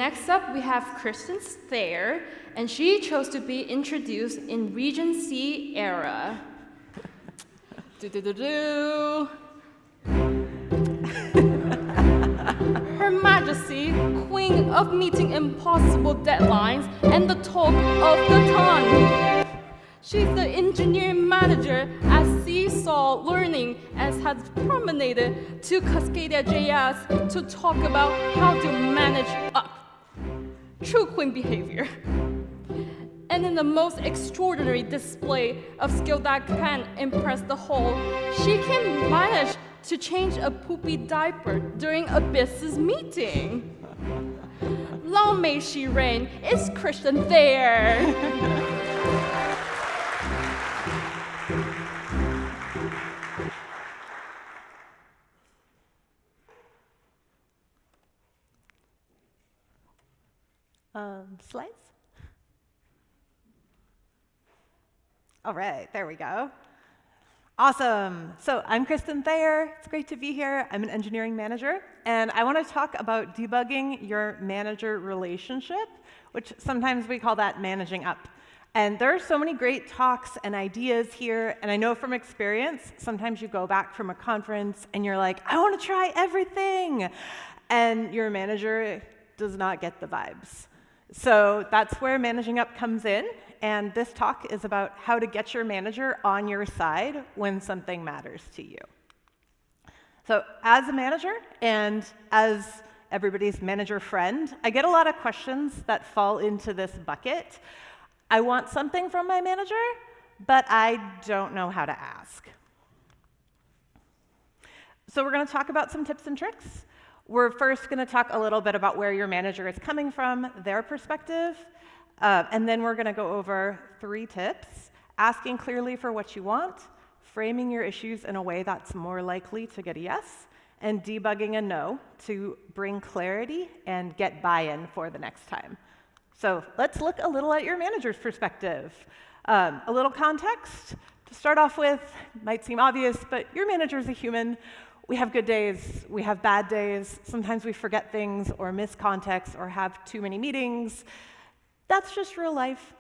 next up, we have Kristen Thayer, and she chose to be introduced in Regency era. Her Majesty, Queen of meeting impossible deadlines and the talk of the town. She's the engineering manager at Seesaw Learning and has promenaded to CascadiaJS to talk about how to manage up. True queen behavior. And in the most extraordinary display of skill that can impress the whole, she can manage to change a poopy diaper during a business meeting. Long may she reign. It's Kristen Thayer. Slides? All right, there we go. Awesome. So I'm Kristen Thayer. It's great to be here. I'm an engineering manager, and I want to talk about debugging your manager relationship, which sometimes we call that managing up. And there are so many great talks and ideas here, and I know from experience, sometimes you go back from a conference and you're like, I want to try everything, and your manager does not get the vibes. So that's where managing up comes in, and this talk is about how to get your manager on your side when something matters to you. So as a manager and as everybody's manager friend, I get a lot of questions that fall into this bucket. I want something from my manager, but I don't know how to ask. So we're going to talk about some tips and tricks. We're first going to talk a little bit about where your manager is coming from, their perspective, and then we're going to go over 3 tips: asking clearly for what you want, framing your issues in a way that's more likely to get a yes, and debugging a no to bring clarity and get buy-in for the next time. So let's look a little at your manager's perspective. A little context to start off with, might seem obvious, but your manager is a human. We have good days, we have bad days, sometimes we forget things or miss context or have too many meetings. That's just real life.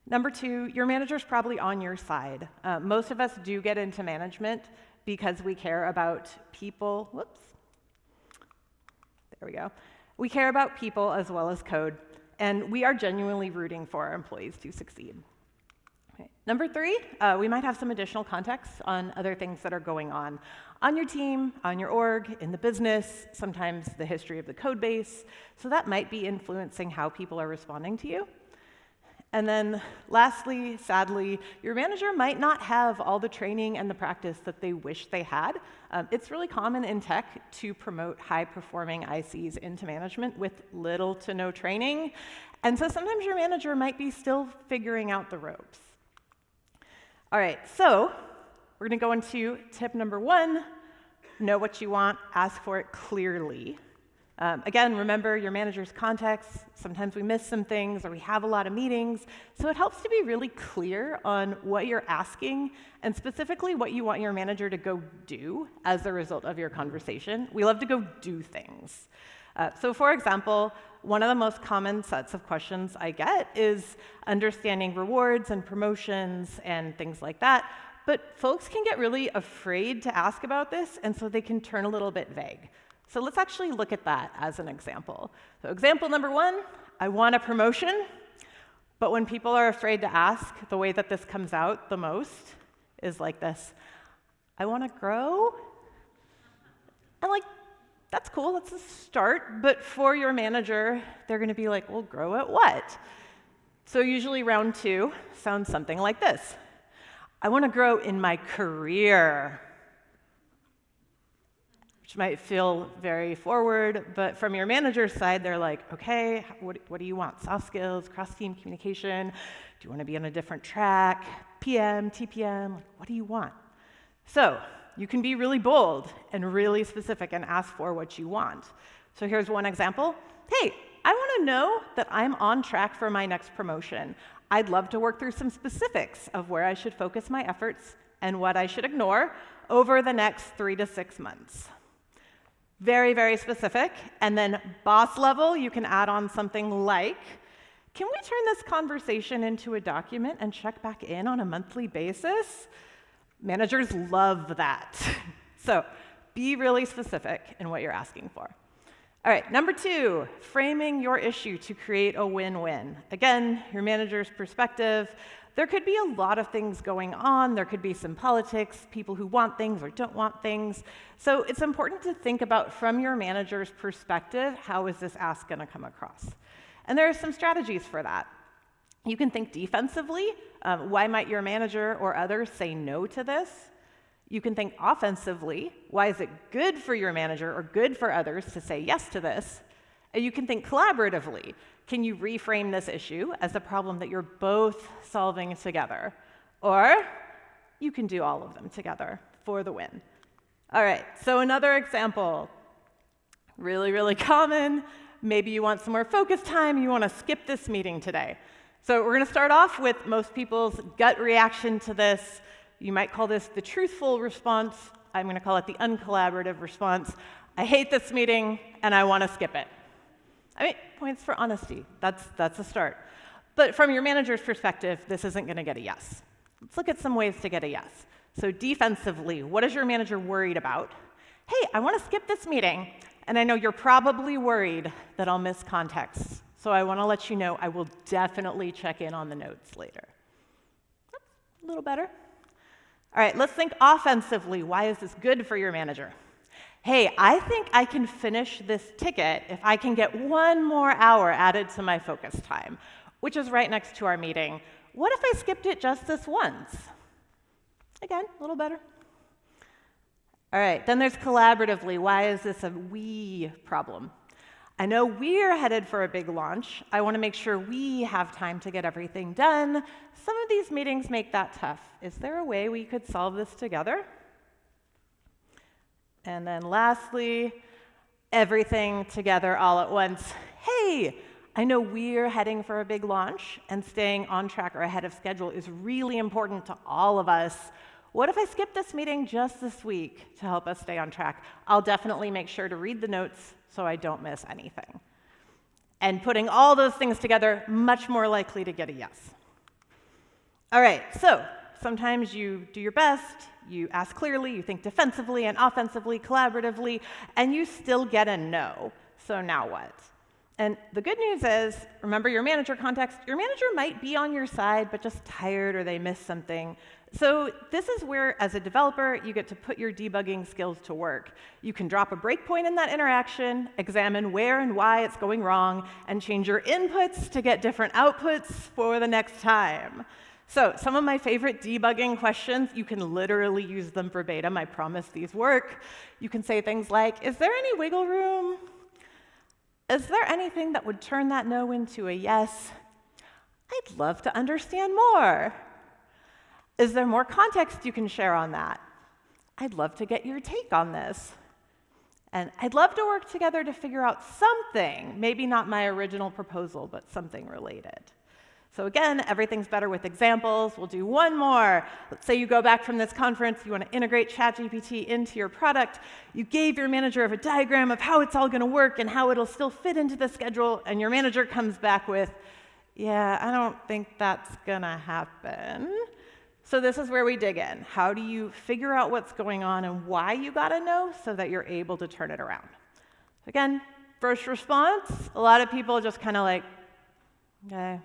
Number 2, your manager's probably on your side. Most of us do get into management because we care about people. Whoops. There we go. We care about people as well as code, and we are genuinely rooting for our employees to succeed. Number 3, we might have some additional context on other things that are going on your team, on your org, in the business, sometimes the history of the code base. So that might be influencing how people are responding to you. And then lastly, sadly, your manager might not have all the training and the practice that they wish they had. It's really common in tech to promote high-performing ICs into management with little to no training. And so sometimes your manager might be still figuring out the ropes. All right, so we're going to go into tip number 1, know what you want, ask for it clearly. Again, remember your manager's context. Sometimes we miss some things or we have a lot of meetings, so it helps to be really clear on what you're asking and specifically what you want your manager to go do as a result of your conversation. We love to go do things. So for example, one of the most common sets of questions I get is understanding rewards and promotions and things like that. But folks can get really afraid to ask about this, and so they can turn a little bit vague. So let's actually look at that as an example. So example number 1, I want a promotion. But when people are afraid to ask, the way that this comes out the most is like this: I want to grow. And like, that's cool, that's a start, but for your manager, they're going to be like, well, grow at what? So usually round 2 sounds something like this: I want to grow in my career. Which might feel very forward, but from your manager's side, they're like, okay, what do you want? Soft skills, cross-team communication? Do you want to be on a different track? PM, TPM, what do you want? So you can be really bold and really specific and ask for what you want. So here's one example. Hey, I want to know that I'm on track for my next promotion. I'd love to work through some specifics of where I should focus my efforts and what I should ignore over the next 3 to 6 months. Very, very specific. And then boss level, you can add on something like, can we turn this conversation into a document and check back in on a monthly basis? Managers love that. So be really specific in what you're asking for. All right, number 2, framing your issue to create a win-win. Again, your manager's perspective. There could be a lot of things going on. There could be some politics, people who want things or don't want things. So it's important to think about, from your manager's perspective, how is this ask going to come across? And there are some strategies for that. You can think defensively. Why might your manager or others say no to this? You can think offensively. Why is it good for your manager or good for others to say yes to this? And you can think collaboratively. Can you reframe this issue as a problem that you're both solving together? Or you can do all of them together for the win. All right, so another example. Really, really common. Maybe you want some more focus time. You want to skip this meeting today. So we're going to start off with most people's gut reaction to this. You might call this the truthful response. I'm going to call it the uncollaborative response. I hate this meeting, and I want to skip it. I mean, points for honesty. That's a start. But from your manager's perspective, this isn't going to get a yes. Let's look at some ways to get a yes. So defensively, what is your manager worried about? Hey, I want to skip this meeting, and I know you're probably worried that I'll miss context. So I want to let you know I will definitely check in on the notes later. That's a little better. All right, let's think offensively. Why is this good for your manager? Hey, I think I can finish this ticket if I can get 1 more hour added to my focus time, which is right next to our meeting. What if I skipped it just this once? Again, a little better. All right, then there's collaboratively. Why is this a we problem? I know we're headed for a big launch. I want to make sure we have time to get everything done. Some of these meetings make that tough. Is there a way we could solve this together? And then lastly, everything together all at once. Hey, I know we're heading for a big launch, and staying on track or ahead of schedule is really important to all of us. What if I skip this meeting just this week to help us stay on track? I'll definitely make sure to read the notes so I don't miss anything. And putting all those things together, much more likely to get a yes. All right, so sometimes you do your best, you ask clearly, you think defensively and offensively, collaboratively, and you still get a no. So now what? And the good news is, remember your manager context, your manager might be on your side, but just tired or they missed something. So this is where, as a developer, you get to put your debugging skills to work. You can drop a breakpoint in that interaction, examine where and why it's going wrong, and change your inputs to get different outputs for the next time. So some of my favorite debugging questions, you can literally use them verbatim. I promise these work. You can say things like, is there any wiggle room? Is there anything that would turn that no into a yes? I'd love to understand more. Is there more context you can share on that? I'd love to get your take on this. And I'd love to work together to figure out something, maybe not my original proposal, but something related. So again, everything's better with examples. We'll do one more. Let's say you go back from this conference, you want to integrate ChatGPT into your product. You gave your manager a diagram of how it's all going to work and how it'll still fit into the schedule, and your manager comes back with, yeah, I don't think that's going to happen. So this is where we dig in. How do you figure out what's going on and why you got to know so that you're able to turn it around? Again, first response, a lot of people just kind of like, okay.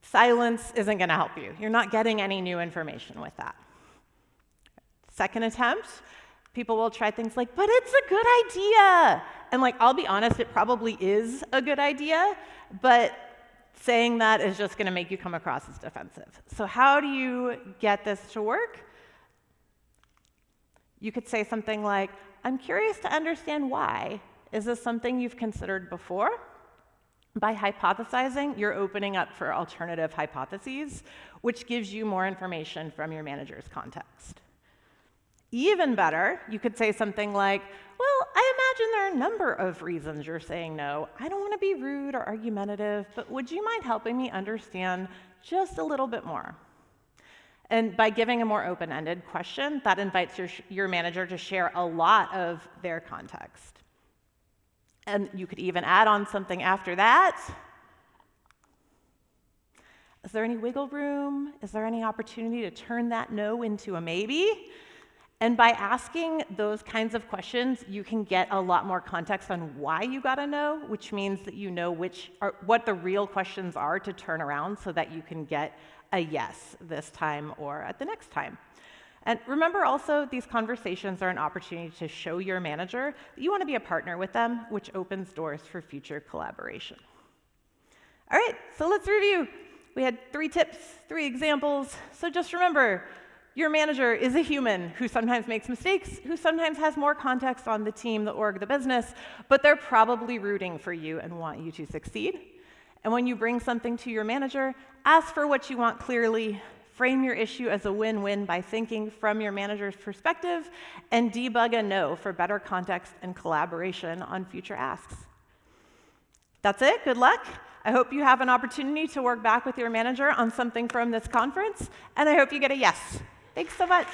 Silence isn't going to help you. You're not getting any new information with that. Second attempt, people will try things like, but it's a good idea. And like, I'll be honest, it probably is a good idea, but saying that is just going to make you come across as defensive. So how do you get this to work? You could say something like, I'm curious to understand why. Is this something you've considered before? By hypothesizing, you're opening up for alternative hypotheses, which gives you more information from your manager's context. Even better, you could say something like, well, I imagine there are a number of reasons you're saying no. I don't want to be rude or argumentative, but would you mind helping me understand just a little bit more? And by giving a more open-ended question, that invites your manager to share a lot of their context. And you could even add on something after that. Is there any wiggle room? Is there any opportunity to turn that no into a maybe? And by asking those kinds of questions, you can get a lot more context on why you got a no, which means that you know what the real questions are to turn around so that you can get a yes this time or at the next time. And remember also, these conversations are an opportunity to show your manager that you want to be a partner with them, which opens doors for future collaboration. All right, so let's review. We had 3 tips, 3 examples. So just remember, your manager is a human who sometimes makes mistakes, who sometimes has more context on the team, the org, the business, but they're probably rooting for you and want you to succeed. And when you bring something to your manager, ask for what you want clearly, frame your issue as a win-win by thinking from your manager's perspective, and debug a no for better context and collaboration on future asks. That's it. Good luck. I hope you have an opportunity to work back with your manager on something from this conference, and I hope you get a yes. Thanks so much.